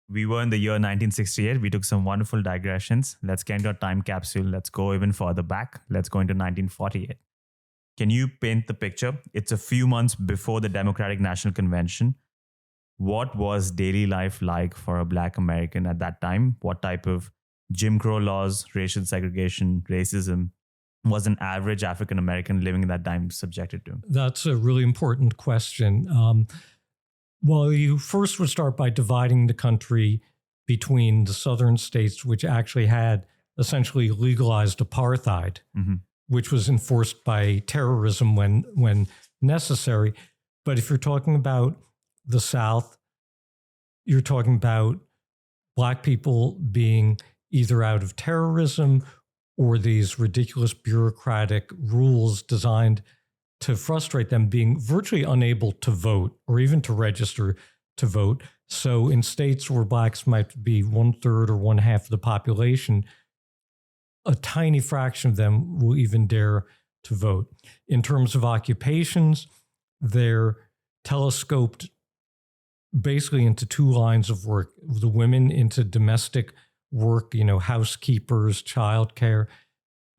We were in the year 1968. We took some wonderful digressions. Let's get into a time capsule. Let's go even further back. Let's go into 1948. Can you paint the picture? It's a few months before the Democratic National Convention. What was daily life like for a Black American at that time? What type of Jim Crow laws, racial segregation, racism was an average African American living in that time subjected to? That's a really important question. Well, you first would start by dividing the country between the southern states, which actually had essentially legalized apartheid, which was enforced by terrorism when necessary. But if you're talking about the South, you're talking about Black people being either out of terrorism or these ridiculous bureaucratic rules designed to frustrate them, being virtually unable to vote or even to register to vote. So in states where Blacks might be 1/3 or 1/2 of the population, a tiny fraction of them will even dare to vote. In terms of occupations, they're telescoped basically into two lines of work. The women into domestic work, housekeepers, childcare,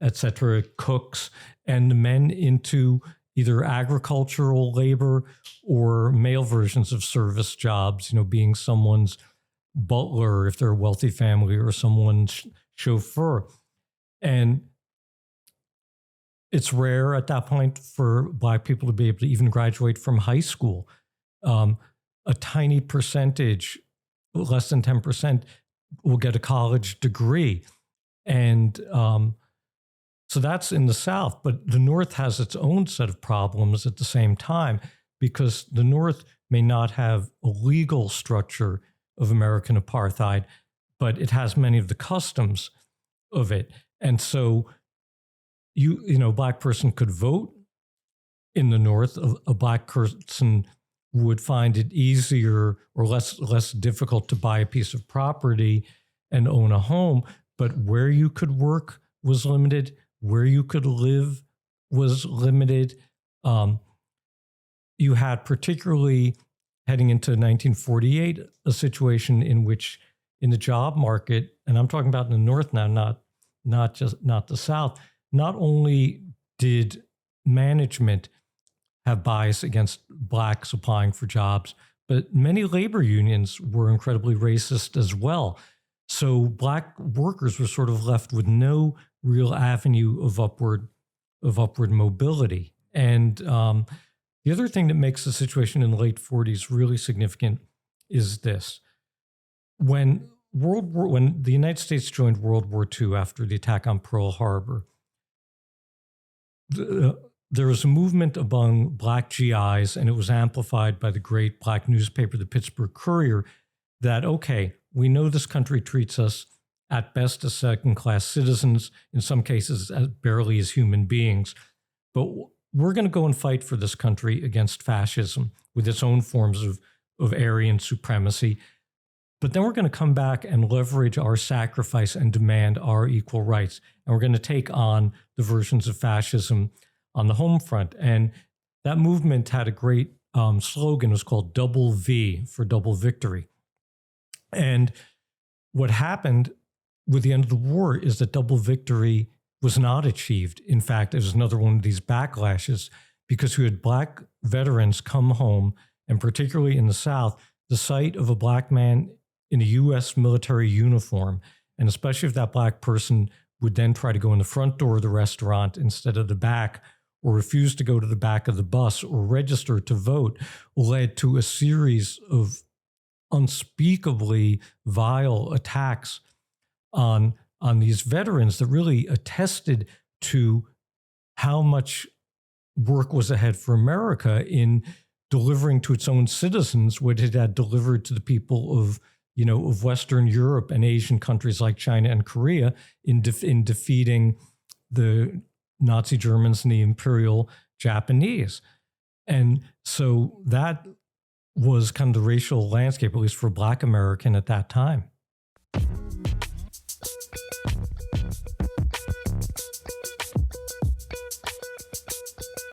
etc., cooks, and the men into either agricultural labor or male versions of service jobs, being someone's butler if they're a wealthy family or someone's chauffeur. And it's rare at that point for Black people to be able to even graduate from high school. A tiny percentage, less than 10%, will get a college degree. And so that's in the South, but the North has its own set of problems at the same time, because the North may not have a legal structure of American apartheid, but it has many of the customs of it. And so a Black person could vote in the North. A Black person would find it easier or less difficult to buy a piece of property and own a home, but where you could work was limited. Where you could live was limited. You had, particularly heading into 1948, a situation in which in the job market, and I'm talking about in the North now, not the South, not only did management have bias against Blacks applying for jobs, but many labor unions were incredibly racist as well. So Black workers were sort of left with no real avenue of upward mobility. And the other thing that makes the situation in the late 40s really significant is this. When the United States joined World War II after the attack on Pearl Harbor, there was a movement among Black GIs, and it was amplified by the great Black newspaper, the Pittsburgh Courier, that, okay, we know this country treats us at best as second-class citizens, in some cases barely as human beings, but we're going to go and fight for this country against fascism with its own forms of Aryan supremacy. But then we're going to come back and leverage our sacrifice and demand our equal rights. And we're going to take on the versions of fascism on the home front. And that movement had a great slogan. It was called Double V, for double victory. And what happened with the end of the war is that double victory was not achieved. In fact, it was another one of these backlashes, because we had Black veterans come home, and particularly in the South, the sight of a Black man in a U.S. military uniform, and especially if that Black person would then try to go in the front door of the restaurant instead of the back, or refuse to go to the back of the bus or register to vote, led to a series of unspeakably vile attacks on these veterans that really attested to how much work was ahead for America in delivering to its own citizens what it had delivered to the people of Western Europe and Asian countries like China and Korea in defeating the Nazi Germans and the Imperial Japanese. And so that was kind of the racial landscape, at least for Black American at that time.